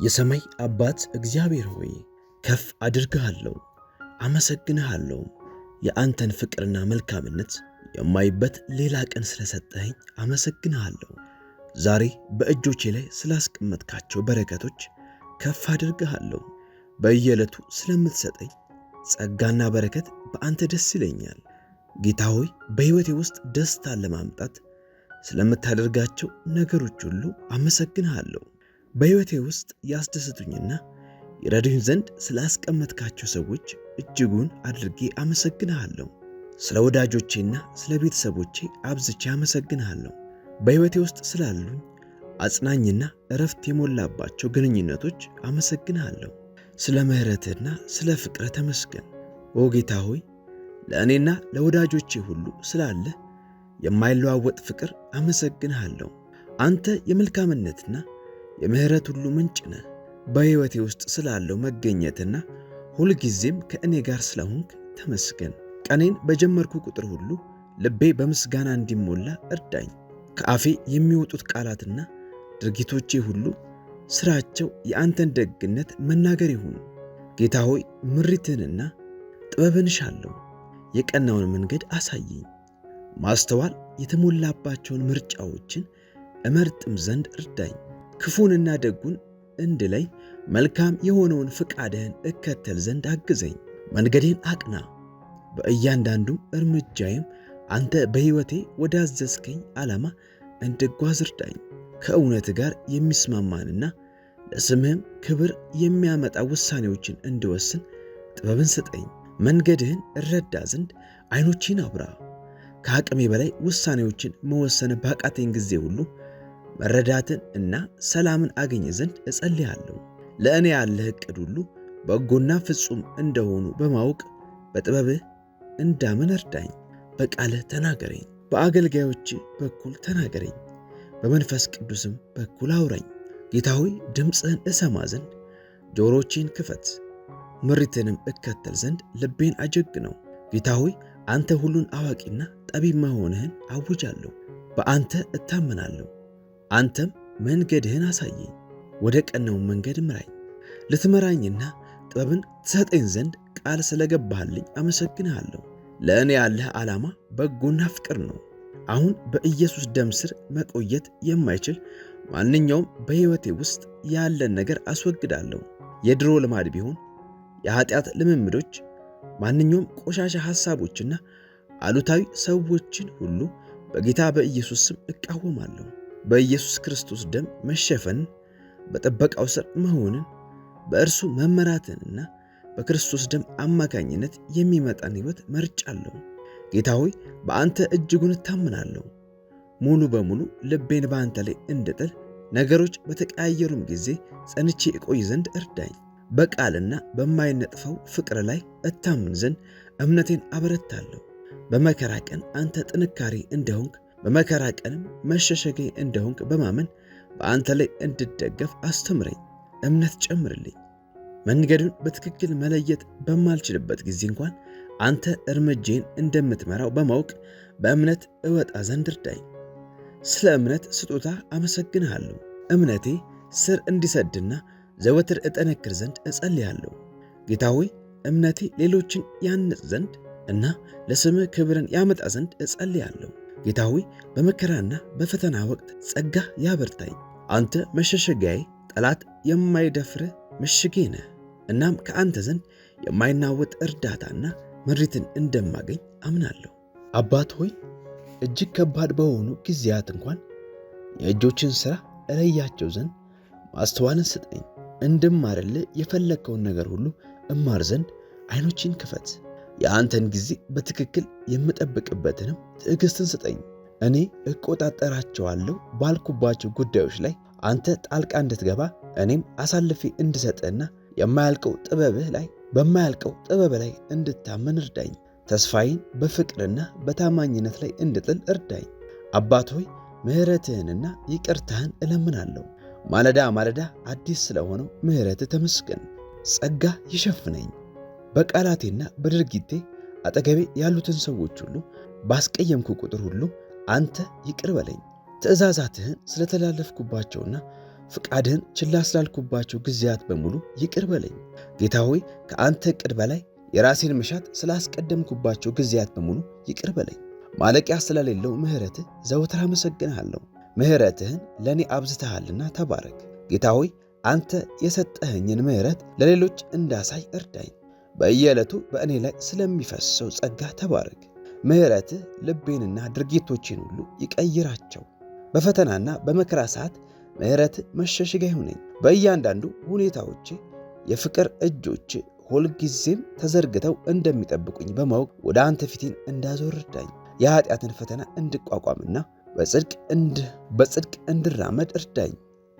የሰማይ አባት እግዚአብሔር ሆይ ከፍ አድርግሃለሁ፣ አመሰግንሃለሁ። የአንተን ፍቅርና መልካምነት የማይበት ሌላ ቀን ስለሰጠኸኝ አመሰግንሃለሁ። ዛሬ በእጆቼ ላይ ስላስቀመጥካቸው በረከቶች ከፍ አድርግሃለሁ። በየዕለቱ ስለምትሰጠኝ ጸጋና በረከት በአንተ ደስ ይለኛል። ጌታ ሆይ በሕይወቴ ውስጥ ደስታን ለማምጣት ስለምታደርጋቸው ነገሮች ሁሉ አመሰግንሃለሁ። በሕይወቴ ውስጥ ያስደስቱኝና ይረዱኝ ዘንድ ስላስቀመጥካቸው ሰዎች እጅጉን አድርጌ አመሰግንሃለሁ። ስለ ወዳጆቼና ስለ ቤተሰቦቼ አብዝቼ አመሰግንሃለሁ። በሕይወቴ ውስጥ ስላሉኝ አጽናኝና እረፍት የሞላባቸው ግንኙነቶች አመሰግንሃለሁ። ስለ ምሕረትህና ስለ ፍቅር ተመስገን። ኦ ጌታ ሆይ ለእኔና ለወዳጆቼ ሁሉ ስላለ የማይለዋወጥ ፍቅር አመሰግንሃለሁ። አንተ የመልካምነትና የምሕረት ሁሉ ምንጭ ነህ። በሕይወቴ ውስጥ ስላለው መገኘትና ሁልጊዜም ከእኔ ጋር ስለሆንክ ተመስገን። ቀኔን በጀመርኩ ቁጥር ሁሉ ልቤ በምስጋና እንዲሞላ እርዳኝ። ከአፌ የሚወጡት ቃላትና ድርጊቶቼ ሁሉ ሥራቸው የአንተን ደግነት መናገር ይሁኑ። ጌታ ሆይ ምሪትህንና ጥበብን እሻለሁ። የቀናውን መንገድ አሳየኝ። ማስተዋል የተሞላባቸውን ምርጫዎችን እመርጥም ዘንድ እርዳኝ። ክፉንና ደጉን እንድለይ መልካም የሆነውን ፍቃድህን እከተል ዘንድ አግዘኝ። መንገዴን አቅና፣ በእያንዳንዱ እርምጃዬም አንተ በሕይወቴ ወዳዘዝከኝ ዓላማ እንድጓዝ እርዳኝ። ከእውነት ጋር የሚስማማንና ለስምህም ክብር የሚያመጣ ውሳኔዎችን እንድወስን ጥበብን ስጠኝ። መንገድህን እረዳ ዘንድ ዓይኖቼን አብራ። ከአቅሜ በላይ ውሳኔዎችን መወሰን ባቃተኝ ጊዜ ሁሉ መረዳትን እና ሰላምን አገኘ ዘንድ እጸልያለሁ። ለእኔ ያለህ ዕቅድ ሁሉ በጎና ፍጹም እንደሆኑ በማወቅ በጥበብህ እንዳምን እርዳኝ። በቃልህ ተናገረኝ፣ በአገልጋዮች በኩል ተናገረኝ፣ በመንፈስ ቅዱስም በኩል አውራኝ። ጌታ ሆይ ድምፅህን እሰማ ዘንድ ጆሮቼን ክፈት፣ ምሪትንም እከተል ዘንድ ልቤን አጀግነው። ጌታ ሆይ አንተ ሁሉን አዋቂና ጠቢብ መሆንህን አውጃለሁ። በአንተ እታመናለሁ። አንተም መንገድህን አሳየኝ፣ ወደ ቀናውን መንገድ ምራኝ። ልትመራኝና ጥበብን ትሰጠኝ ዘንድ ቃል ስለገባህልኝ አመሰግንሃለሁ። ለእኔ ያለህ ዓላማ በጎና ፍቅር ነው። አሁን በኢየሱስ ደም ስር መቆየት የማይችል ማንኛውም በሕይወቴ ውስጥ ያለን ነገር አስወግዳለሁ። የድሮ ልማድ ቢሆን የኃጢአት ልምምዶች፣ ማንኛውም ቆሻሻ ሐሳቦችና አሉታዊ ሰዎችን ሁሉ በጌታ በኢየሱስ ስም እቃወማለሁ። በኢየሱስ ክርስቶስ ደም መሸፈንን፣ በጥበቃው ስር መሆንን፣ በእርሱ መመራትንና በክርስቶስ ደም አማካኝነት የሚመጣን ሕይወት መርጫለሁ። ጌታ ሆይ በአንተ እጅጉን እታምናለሁ። ሙሉ በሙሉ ልቤን በአንተ ላይ እንድጥል ነገሮች በተቀያየሩም ጊዜ ጸንቼ እቆይ ዘንድ እርዳኝ። በቃልና በማይነጥፈው ፍቅር ላይ እታምን ዘንድ እምነቴን አበረታለሁ። በመከራ ቀን አንተ ጥንካሬ እንደሆንክ በመከራ ቀንም መሸሸጊያ እንደሆንክ በማመን በአንተ ላይ እንድደገፍ አስተምረኝ፣ እምነት ጨምርልኝ። መንገዱን በትክክል መለየት በማልችልበት ጊዜ እንኳን አንተ እርምጃዬን እንደምትመራው በማወቅ በእምነት እወጣ ዘንድ እርዳኝ። ስለ እምነት ስጦታ አመሰግንሃለሁ። እምነቴ ስር እንዲሰድና ዘወትር እጠነክር ዘንድ እጸልያለሁ። ጌታ ሆይ እምነቴ ሌሎችን ያንጽ ዘንድ እና ለስምህ ክብርን ያመጣ ዘንድ እጸልያለሁ። ጌታ ሆይ በመከራና በፈተና ወቅት ጸጋ ያበርታኝ። አንተ መሸሸጊያዬ፣ ጠላት የማይደፍርህ ምሽጌ ነህ። እናም ከአንተ ዘንድ የማይናወጥ እርዳታና ምሪትን እንደማገኝ አምናለሁ። አባት ሆይ እጅግ ከባድ በሆኑ ጊዜያት እንኳን የእጆችን ሥራ እለያቸው ዘንድ ማስተዋልን ስጠኝ። እንድማርልህ የፈለግከውን ነገር ሁሉ እማር ዘንድ ዓይኖችን ክፈት። የአንተን ጊዜ በትክክል የምጠብቅበትንም ትዕግሥትን ስጠኝ። እኔ እቆጣጠራቸዋለሁ ባልኩባቸው ጉዳዮች ላይ አንተ ጣልቃ እንድትገባ እኔም አሳልፌ እንድሰጥህና የማያልቀው ጥበብህ ላይ በማያልቀው ጥበብ ላይ እንድታመን እርዳኝ። ተስፋዬን በፍቅርና በታማኝነት ላይ እንድጥል እርዳኝ። አባት ሆይ ምሕረትህንና ይቅርታህን እለምናለሁ። ማለዳ ማለዳ አዲስ ስለሆነው ምሕረትህ ተመስገን። ጸጋ ይሸፍነኝ። በቃላቴና በድርጊቴ አጠገቤ ያሉትን ሰዎች ሁሉ ባስቀየምኩ ቁጥር ሁሉ አንተ ይቅር በለኝ። ትእዛዛትህን ስለተላለፍኩባቸውና ፍቃድህን ችላ ስላልኩባቸው ጊዜያት በሙሉ ይቅር በለኝ። ጌታ ሆይ ከአንተ ዕቅድ በላይ የራሴን መሻት ስላስቀደምኩባቸው ጊዜያት በሙሉ ይቅር በለኝ። ማለቂያ ስለሌለው ምሕረትህ ዘወትር አመሰግንሃለሁ። ምሕረትህን ለእኔ አብዝተሃልና ተባረክ። ጌታ ሆይ አንተ የሰጠኸኝን ምሕረት ለሌሎች እንዳሳይ እርዳኝ። በየዕለቱ በእኔ ላይ ስለሚፈሰው ጸጋ ተባረክ። ምሕረትህ ልቤንና ድርጊቶቼን ሁሉ ይቀይራቸው። በፈተናና በመከራ ሰዓት ምሕረትህ መሸሸጊያ ይሁነኝ። በእያንዳንዱ ሁኔታዎቼ የፍቅር እጆች ሁልጊዜም ተዘርግተው እንደሚጠብቁኝ በማወቅ ወደ አንተ ፊቴን እንዳዞር እርዳኝ። የኃጢአትን ፈተና እንድቋቋምና በጽድቅ እንድራመድ እርዳኝ።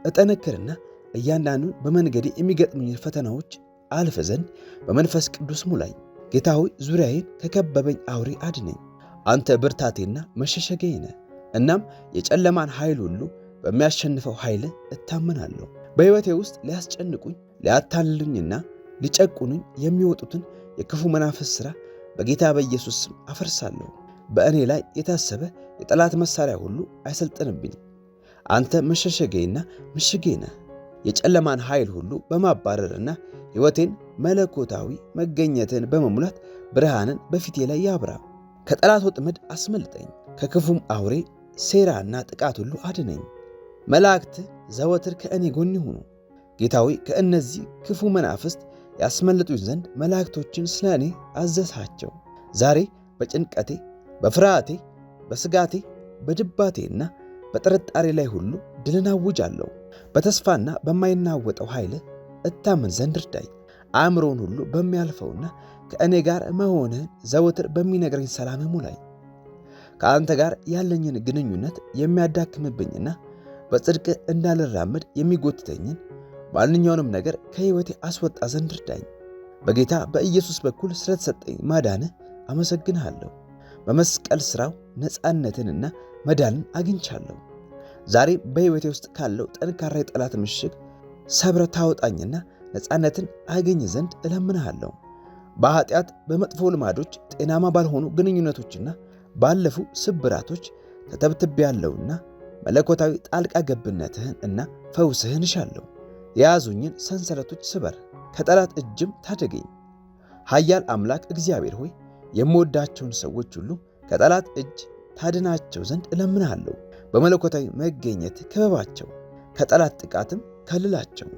እጠነክርና እያንዳንዱን በመንገዴ የሚገጥሙኝን ፈተናዎች አልፍ ዘንድ በመንፈስ ቅዱስ ሙላኝ። ጌታ ሆይ ዙሪያዬን ከከበበኝ አውሬ አድነኝ። አንተ ብርታቴና መሸሸጊያዬ ነህ። እናም የጨለማን ኃይል ሁሉ በሚያሸንፈው ኃይል እታመናለሁ። በሕይወቴ ውስጥ ሊያስጨንቁኝ ሊያታልሉኝና ሊጨቁኑኝ የሚወጡትን የክፉ መናፍስት ሥራ በጌታ በኢየሱስ ስም አፈርሳለሁ። በእኔ ላይ የታሰበ የጠላት መሣሪያ ሁሉ አይሰልጥንብኝ። አንተ መሸሸጊያዬና ምሽጌ ነህ። የጨለማን ኃይል ሁሉ በማባረርና ሕይወቴን መለኮታዊ መገኘትን በመሙላት ብርሃንን በፊቴ ላይ ያብራ። ከጠላት ወጥመድ አስመልጠኝ፣ ከክፉም አውሬ ሴራና ጥቃት ሁሉ አድነኝ። መላእክት ዘወትር ከእኔ ጎን ይሁኑ። ጌታ ሆይ ከእነዚህ ክፉ መናፍስት ያስመልጡኝ ዘንድ መላእክቶችን ስለ እኔ አዘዝሃቸው። ዛሬ በጭንቀቴ፣ በፍርሃቴ፣ በስጋቴ፣ በድባቴና በጥርጣሬ ላይ ሁሉ ድልን አውጃለሁ። በተስፋና በማይናወጠው ኃይል እታመን ዘንድ እርዳኝ። አእምሮን ሁሉ በሚያልፈውና ከእኔ ጋር መሆንህን ዘወትር በሚነግረኝ ሰላም ሙላኝ። ከአንተ ጋር ያለኝን ግንኙነት የሚያዳክምብኝና በጽድቅ እንዳልራመድ የሚጎትተኝን ማንኛውንም ነገር ከሕይወቴ አስወጣ ዘንድ እርዳኝ። በጌታ በኢየሱስ በኩል ስለተሰጠኝ ማዳንህ አመሰግንሃለሁ። በመስቀል ሥራው ነፃነትንና መዳንን አግኝቻለሁ። ዛሬም በሕይወቴ ውስጥ ካለው ጠንካራ የጠላት ምሽግ ሰብረ ታወጣኝና ነፃነትን አገኝ ዘንድ እለምንሃለሁ። በኃጢአት፣ በመጥፎ ልማዶች፣ ጤናማ ባልሆኑ ግንኙነቶችና ባለፉ ስብራቶች ተተብትቤያለሁና መለኮታዊ ጣልቃ ገብነትህን እና ፈውስህን እሻለሁ። የያዙኝን ሰንሰለቶች ስበር፣ ከጠላት እጅም ታደገኝ። ኃያል አምላክ እግዚአብሔር ሆይ የምወዳቸውን ሰዎች ሁሉ ከጠላት እጅ ታድናቸው ዘንድ እለምንሃለሁ። በመለኮታዊ መገኘት ክበባቸው፣ ከጠላት ጥቃትም ከልላቸው።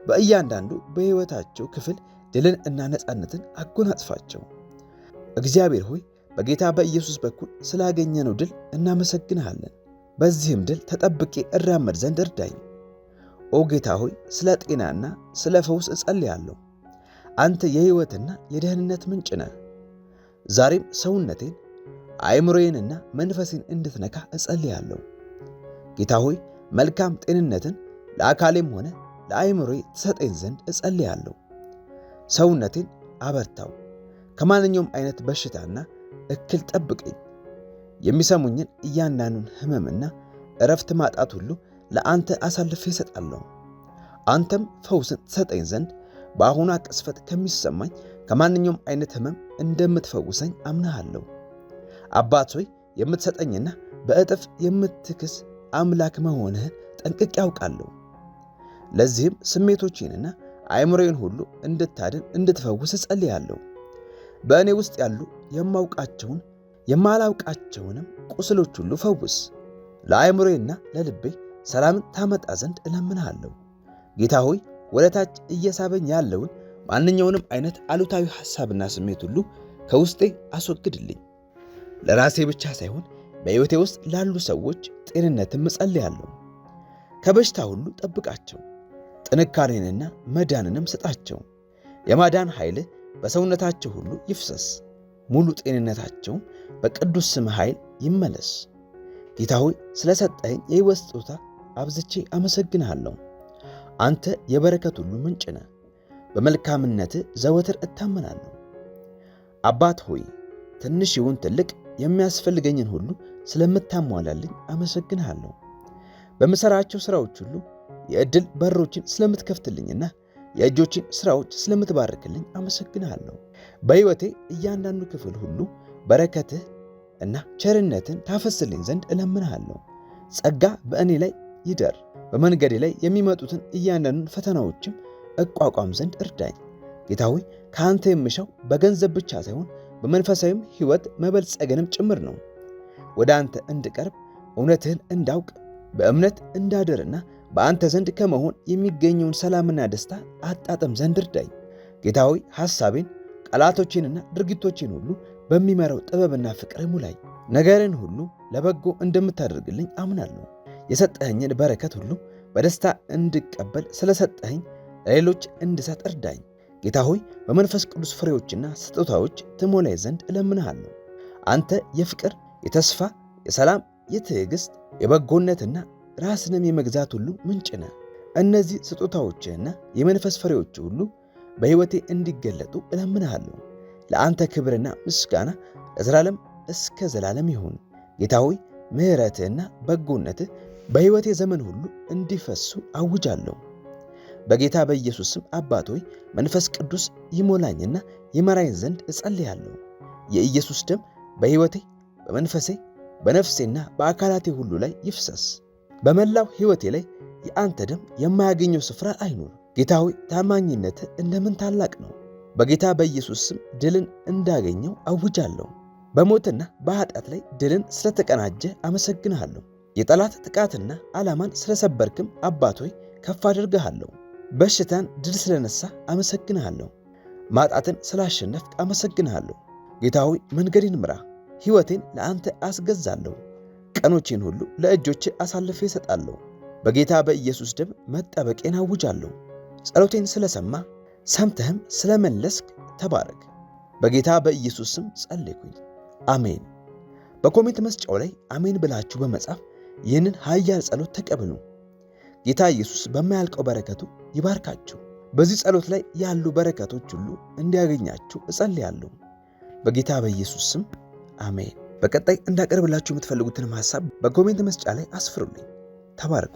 በእያንዳንዱ በሕይወታቸው ክፍል ድልን እና ነፃነትን አጎናጽፋቸው። እግዚአብሔር ሆይ በጌታ በኢየሱስ በኩል ስላገኘነው ድል እናመሰግንሃለን። በዚህም ድል ተጠብቄ እራመድ ዘንድ እርዳኝ። ኦ ጌታ ሆይ ስለ ጤናና ስለ ፈውስ እጸልያለሁ። አንተ የሕይወትና የደህንነት ምንጭ ነህ። ዛሬም ሰውነቴን አእምሮዬንና መንፈሴን እንድትነካ እጸልያለሁ። ጌታ ሆይ መልካም ጤንነትን ለአካሌም ሆነ ለአእምሮዬ ትሰጠኝ ዘንድ እጸልያለሁ። ሰውነቴን አበርታው፣ ከማንኛውም አይነት በሽታና እክል ጠብቀኝ። የሚሰሙኝን እያንዳንዱን ሕመምና እረፍት ማጣት ሁሉ ለአንተ አሳልፌ እሰጣለሁ። አንተም ፈውስን ትሰጠኝ ዘንድ በአሁኗ ቅስፈት ከሚሰማኝ ከማንኛውም አይነት ሕመም እንደምትፈውሰኝ አምናሃለሁ። አባት ሆይ የምትሰጠኝና በእጥፍ የምትክስ አምላክ መሆንህን ጠንቅቄ ያውቃለሁ። ለዚህም ስሜቶቼንና አእምሮዬን ሁሉ እንድታድን እንድትፈውስ እጸልያለሁ። በእኔ ውስጥ ያሉ የማውቃቸውን የማላውቃቸውንም ቁስሎች ሁሉ ፈውስ። ለአእምሮዬና ለልቤ ሰላምን ታመጣ ዘንድ እለምንሃለሁ። ጌታ ሆይ ወደ ታች እየሳበኝ ያለውን ማንኛውንም አይነት አሉታዊ ሐሳብና ስሜት ሁሉ ከውስጤ አስወግድልኝ። ለራሴ ብቻ ሳይሆን በሕይወቴ ውስጥ ላሉ ሰዎች ጤንነትም እጸልያለሁ። ከበሽታ ሁሉ ጠብቃቸው፣ ጥንካሬንና መዳንንም ስጣቸው። የማዳን ኃይል በሰውነታቸው ሁሉ ይፍሰስ፣ ሙሉ ጤንነታቸውም በቅዱስ ስም ኃይል ይመለስ። ጌታ ሆይ ስለሰጠኸኝ የሕይወት ስጦታ አብዝቼ አመሰግንሃለሁ። አንተ የበረከት ሁሉ ምንጭ ነህ። በመልካምነትህ ዘወትር እታመናለሁ። አባት ሆይ ትንሽ ይሁን ትልቅ የሚያስፈልገኝን ሁሉ ስለምታሟላልኝ አመሰግንሃለሁ። በምሠራቸው ሥራዎች ሁሉ የዕድል በሮችን ስለምትከፍትልኝና የእጆችን ሥራዎች ስለምትባርክልኝ አመሰግንሃለሁ። በሕይወቴ እያንዳንዱ ክፍል ሁሉ በረከትህ እና ቸርነትን ታፈስልኝ ዘንድ እለምንሃለሁ። ጸጋ በእኔ ላይ ይደር። በመንገዴ ላይ የሚመጡትን እያንዳንዱን ፈተናዎችም እቋቋም ዘንድ እርዳኝ። ጌታ ሆይ ከአንተ የምሻው በገንዘብ ብቻ ሳይሆን በመንፈሳዊም ሕይወት መበልጸግንም ጭምር ነው። ወደ አንተ እንድቀርብ እውነትህን እንዳውቅ በእምነት እንዳደርና በአንተ ዘንድ ከመሆን የሚገኘውን ሰላምና ደስታ አጣጥም ዘንድ እርዳኝ። ጌታ ሆይ ሐሳቤን፣ ቃላቶቼንና ድርጊቶቼን ሁሉ በሚመራው ጥበብና ፍቅር ሙላኝ። ነገርን ሁሉ ለበጎ እንደምታደርግልኝ አምናለሁ። የሰጠኸኝን በረከት ሁሉ በደስታ እንድቀበል ስለሰጠኸኝ ለሌሎች እንድሰጥ እርዳኝ። ጌታ ሆይ በመንፈስ ቅዱስ ፍሬዎችና ስጦታዎች ትሞላይ ዘንድ እለምንሃለሁ። አንተ የፍቅር፣ የተስፋ፣ የሰላም፣ የትዕግሥት፣ የበጎነትና ራስንም የመግዛት ሁሉ ምንጭ ነህ። እነዚህ ስጦታዎችህና የመንፈስ ፍሬዎች ሁሉ በሕይወቴ እንዲገለጡ እለምንሃለሁ። ለአንተ ክብርና ምስጋና ለዘላለም እስከ ዘላለም ይሁን። ጌታ ሆይ ምሕረትህና በጎነትህ በሕይወቴ ዘመን ሁሉ እንዲፈሱ አውጃለሁ። በጌታ በኢየሱስ ስም አባት ሆይ መንፈስ ቅዱስ ይሞላኝና ይመራኝ ዘንድ እጸልያለሁ። የኢየሱስ ደም በሕይወቴ፣ በመንፈሴ፣ በነፍሴና በአካላቴ ሁሉ ላይ ይፍሰስ። በመላው ሕይወቴ ላይ የአንተ ደም የማያገኘው ስፍራ አይኑር። ጌታ ሆይ ታማኝነትህ እንደምን ታላቅ ነው። በጌታ በኢየሱስ ስም ድልን እንዳገኘው አውጃለሁ። በሞትና በኃጢአት ላይ ድልን ስለተቀናጀ አመሰግንሃለሁ። የጠላት ጥቃትና ዓላማን ስለሰበርክም አባት ሆይ ከፍ አድርግሃለሁ። በሽታን ድል ስለነሳ አመሰግንሃለሁ። ማጣትን ስላሸነፍክ አመሰግንሃለሁ። ጌታ ሆይ መንገዴን ምራ፣ ሕይወቴን ለአንተ አስገዛለሁ። ቀኖቼን ሁሉ ለእጆች አሳልፌ እሰጣለሁ። በጌታ በኢየሱስ ደም መጠበቄን አውጃለሁ። ጸሎቴን ስለሰማ ሰምተህም ስለመለስክ ተባረክ። በጌታ በኢየሱስ ስም ጸለይኩኝ፣ አሜን። በኮሜንት መስጫው ላይ አሜን ብላችሁ በመጻፍ ይህንን ኃያል ጸሎት ተቀበሉ። ጌታ ኢየሱስ በማያልቀው በረከቱ ይባርካችሁ። በዚህ ጸሎት ላይ ያሉ በረከቶች ሁሉ እንዲያገኛችሁ እጸልያለሁ። በጌታ በኢየሱስ ስም አሜን። በቀጣይ እንዳቀርብላችሁ የምትፈልጉትን ሐሳብ በኮሜንት መስጫ ላይ አስፍሩልኝ። ተባረኩ።